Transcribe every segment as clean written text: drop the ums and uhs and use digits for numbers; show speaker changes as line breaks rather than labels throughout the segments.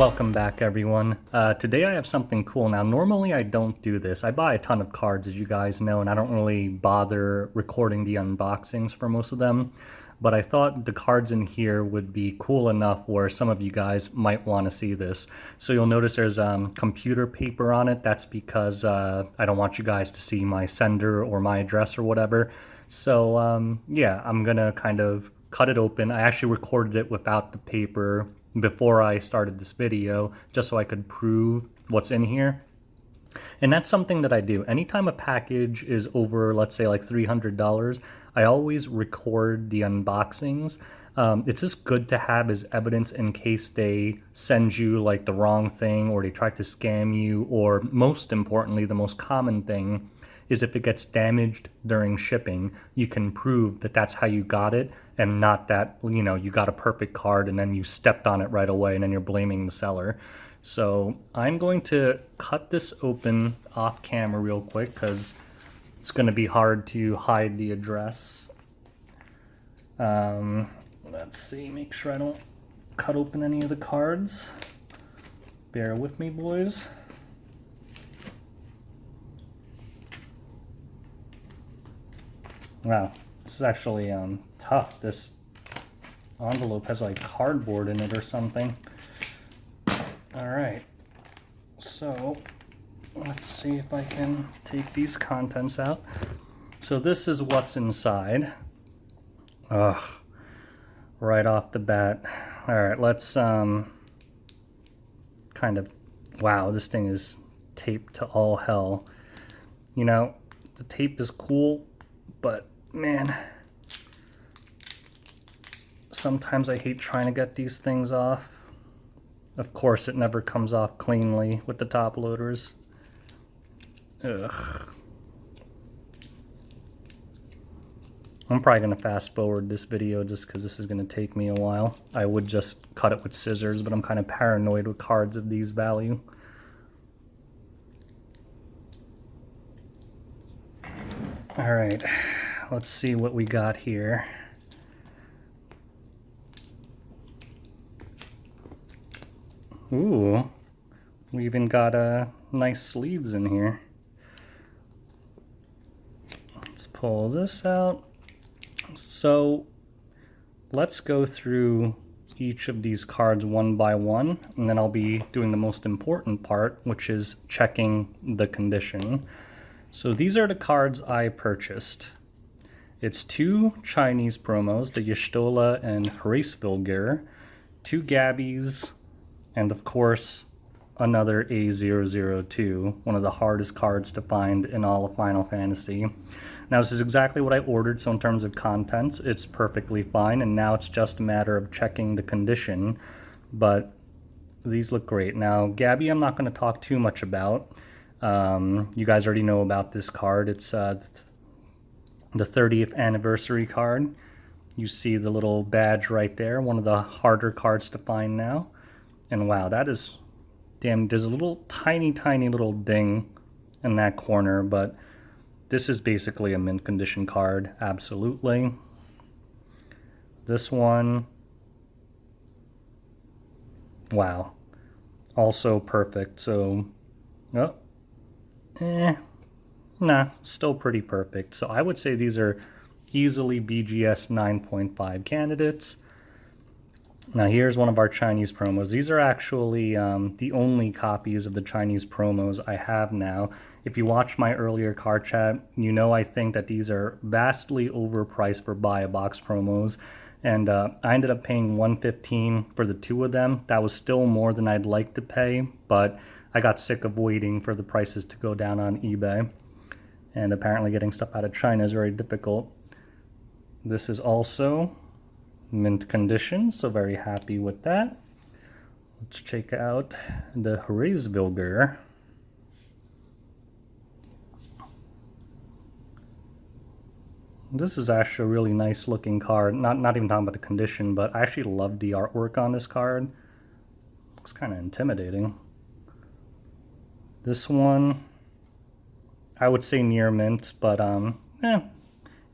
Welcome back, everyone. Today I have something cool. Now, normally I don't do this. I buy a ton of cards, as you guys know, and I don't really bother recording the unboxings for most of them. But I thought the cards in here would be cool enough where some of you guys might want to see this. So you'll notice there's computer paper on it. That's because I don't want you guys to see my sender or my address or whatever. So yeah, I'm gonna kind of cut it open. I actually recorded it without the paper before I started this video, just so I could prove what's in here. And that's something that I do. Anytime a package is over, let's say like $300, I always record the unboxings. It's just good to have as evidence in case they send you like the wrong thing or they try to scam you, or most importantly, the most common thing is if it gets damaged during shipping, you can prove that that's how you got it and not that, you know, you got a perfect card and then you stepped on it right away and then you're blaming the seller. So I'm going to cut this open off camera real quick because it's going to be hard to hide the address. Let's see, make sure I don't cut open any of the cards. Bear with me, boys. Wow, this is actually tough. This envelope has like cardboard in it or something. All right, so let's see if I can take these contents out. So this is what's inside. Ugh, right off the bat. All right, let's kind of, wow, this thing is taped to all hell. You know, the tape is cool, but man, sometimes I hate trying to get these things off. Of course, it never comes off cleanly with the top loaders. Ugh. I'm probably going to fast forward this video just because this is going to take me a while. I would just cut it with scissors, but I'm kind of paranoid with cards of these value. All right, let's see what we got here. Ooh, we even got nice sleeves in here. Let's pull this out. So let's go through each of these cards one by one, and then I'll be doing the most important part, which is checking the condition. So these are the cards I purchased. It's 2 Chinese promos, the Y'shtola and Hraesvelgr, 2 Gabbies, and of course another A-002, one of the hardest cards to find in all of Final Fantasy. Now this is exactly what I ordered, so in terms of contents, it's perfectly fine, and now it's just a matter of checking the condition, but these look great. Now Gabby I'm not going to talk too much about. You guys already know about this card. It's the 30th anniversary card. You see the little badge right there, one of the harder cards to find now. And wow, that is, damn, there's a little tiny little ding in that corner, but this is basically a mint condition card, absolutely. This one, wow, also perfect. So, oh, nah, still pretty perfect. So I would say these are easily BGS 9.5 candidates. Now here's one of our Chinese promos. These are actually the only copies of the Chinese promos I have now. If you watched my earlier card chat, you know I think that these are vastly overpriced for buy a box promos. And I ended up paying $115 for the 2 of them. That was still more than I'd like to pay, but I got sick of waiting for the prices to go down on eBay. And apparently getting stuff out of China is very difficult. This is also mint condition, so very happy with that. Let's check out the Hraesvelgr. This is actually a really nice looking card. Not even talking about the condition, but I actually love the artwork on this card. Looks kind of intimidating. This one, I would say near mint, but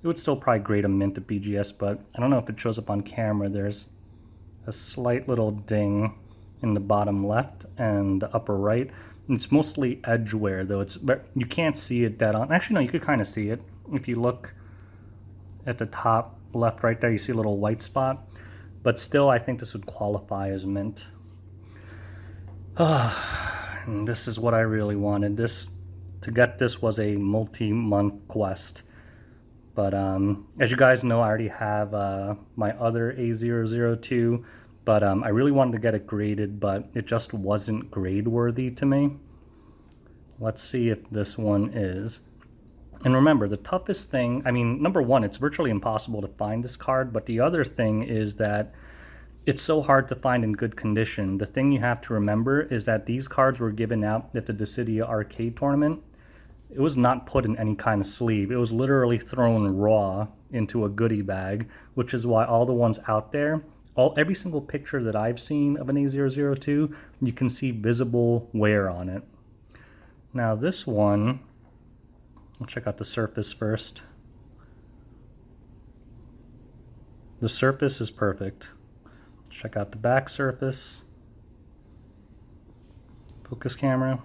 it would still probably grade a mint at BGS, but I don't know if it shows up on camera. There's a slight little ding in the bottom left and the upper right. It's mostly edge wear though. You can't see it dead on. Actually, no, you could kind of see it. If you look at the top left right there, you see a little white spot. But still, I think this would qualify as mint. And this is what I really wanted. To get this was a multi-month quest. But as you guys know, I already have my other A-002, but I really wanted to get it graded, but it just wasn't grade worthy to me. Let's see if this one is. And remember, the toughest thing, I mean, number one, it's virtually impossible to find this card, but the other thing is that it's so hard to find in good condition. The thing you have to remember is that these cards were given out at the Dissidia arcade tournament. It was not put in any kind of sleeve. It was literally thrown raw into a goodie bag, which is why all the ones out there, every single picture that I've seen of an A-002, you can see visible wear on it. Now this one, I'll check out the surface first. The surface is perfect. Check out the back surface. Focus camera.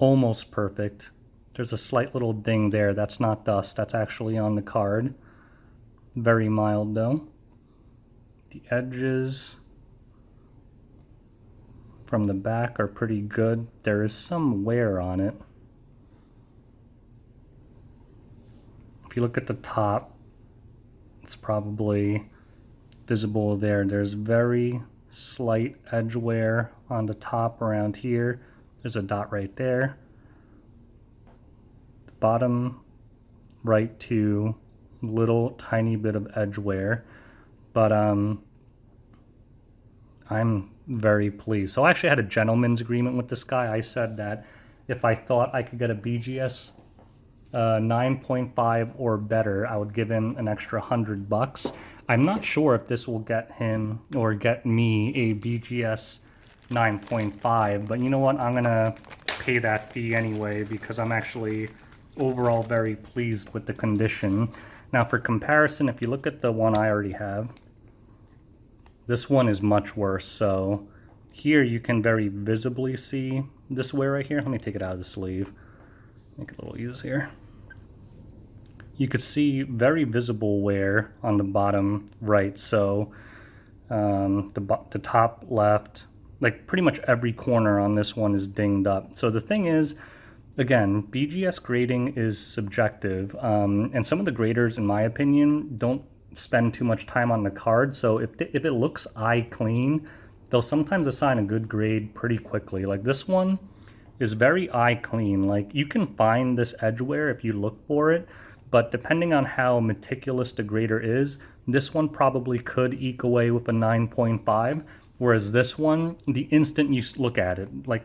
Almost perfect. There's a slight little ding there. That's not dust. That's actually on the card. Very mild though. The edges from the back are pretty good. There is some wear on it. If you look at the top, it's probably visible there. There's very slight edge wear on the top around here. There's a dot right there. The bottom right too, little tiny bit of edge wear. But I'm very pleased. So I actually had a gentleman's agreement with this guy. I said that if I thought I could get a BGS 9.5 or better, I would give him an extra $100. I'm not sure if this will get him or get me a BGS 9.5, but you know what? I'm gonna pay that fee anyway because I'm actually overall very pleased with the condition. Now for comparison, if you look at the one I already have, this one is much worse. So here you can very visibly see this wear right here. Let me take it out of the sleeve. Make it a little easier. You could see very visible wear on the bottom right. So the top left, like pretty much every corner on this one is dinged up. So the thing is, again, BGS grading is subjective, and some of the graders, in my opinion, don't spend too much time on the card. So if it looks eye clean, they'll sometimes assign a good grade pretty quickly. Like this one is very eye clean. Like you can find this edge wear if you look for it, but depending on how meticulous the grader is, this one probably could eke away with a 9.5, whereas this one, the instant you look at it, like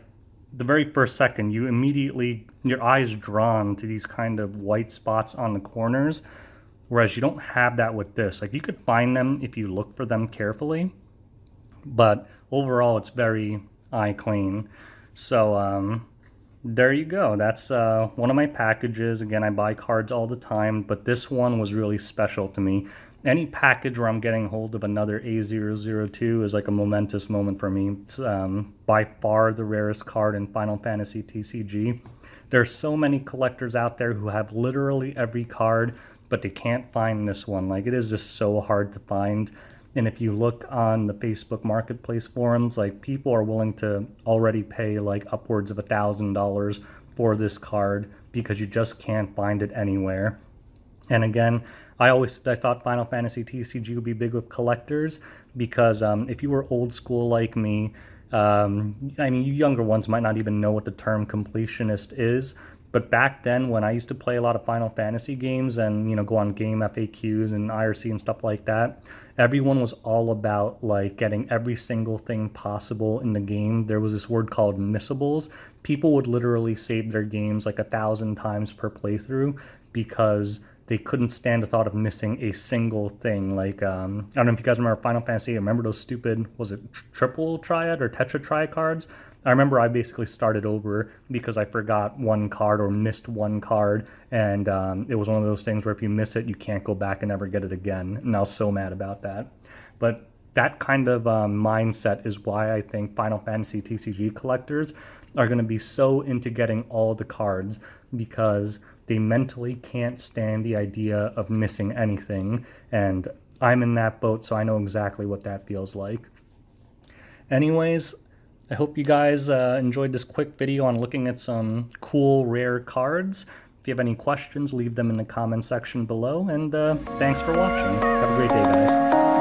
the very first second, your eyes drawn to these kind of white spots on the corners, whereas you don't have that with this. Like you could find them if you look for them carefully, but overall it's very eye clean. So there you go. That's one of my packages. Again, I buy cards all the time, but this one was really special to me. Any package where I'm getting hold of another A-002 is like a momentous moment for me. It's by far the rarest card in Final Fantasy TCG. There are so many collectors out there who have literally every card, but they can't find this one. Like it is just so hard to find. And if you look on the Facebook Marketplace forums, like people are willing to already pay like upwards of $1,000 for this card because you just can't find it anywhere. And again, I thought Final Fantasy TCG would be big with collectors because if you were old school like me, I mean, you younger ones might not even know what the term completionist is. But back then, when I used to play a lot of Final Fantasy games and, go on game FAQs and IRC and stuff like that, everyone was all about like getting every single thing possible in the game. There was this word called missables. People would literally save their games like 1,000 times per playthrough because they couldn't stand the thought of missing a single thing. Like, I don't know if you guys remember Final Fantasy. Remember those stupid, was it triple triad or tetra triad cards? I remember I basically started over because I forgot one card or missed one card, and it was one of those things where if you miss it, you can't go back and ever get it again. And I was so mad about that. But that kind of mindset is why I think Final Fantasy TCG collectors are going to be so into getting all the cards, because they mentally can't stand the idea of missing anything. And I'm in that boat, so I know exactly what that feels like. Anyways, I hope you guys enjoyed this quick video on looking at some cool, rare cards. If you have any questions, leave them in the comment section below, and thanks for watching. Have a great day, guys.